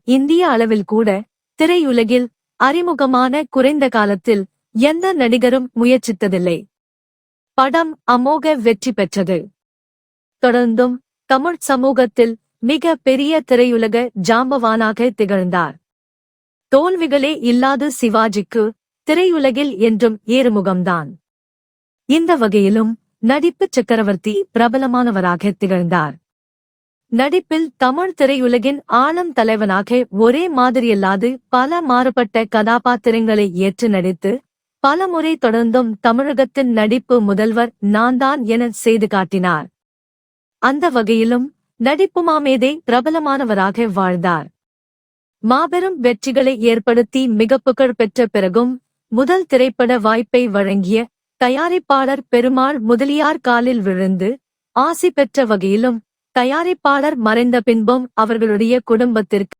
இந்திய அளவில் கூட திரையுலகில் அறிமுகமான குறைந்த காலத்தில் எந்த நடிகரும் முயற்சித்ததில்லை. படம் அமோக வெற்றி பெற்றது. தொடர்ந்தும் தமிழ் சமூகத்தில் மிக பெரிய திரையுலக ஜாம்பவானாக திகழ்ந்தார். தோல்விகளே இல்லாத சிவாஜிக்கு திரையுலகில் என்றும் ஏறுமுகம்தான். இந்த வகையிலும் நடிப்புச் சக்கரவர்த்தி பிரபலமானவராக திகழ்ந்தார். நடிப்பில் தமிழ் திரையுலகின் ஆழம் தலைவனாக ஒரே மாதிரியல்லாது பல மாறுபட்ட கதாபாத்திரங்களை ஏற்று நடித்து பலமுறை தொடர்ந்தும் தமிழகத்தின் நடிப்பு முதல்வர் நான்தான் என செய்து காட்டினார். அந்த வகையிலும் நடிப்பு மாமேதை பிரபலமானவராக வாழ்ந்தார். மாபெரும் வெற்றிகளை ஏற்படுத்தி மிக புகழ் பெற்ற பிறகும் முதல் திரைப்பட வாய்ப்பை வழங்கிய தயாரிப்பாளர் பெருமாள் முதலியார் காலில் விழுந்து ஆசி பெற்ற வகையிலும் தயாரிப்பாளர் மறைந்த பின்பும் அவர்களுடைய குடும்பத்திற்கு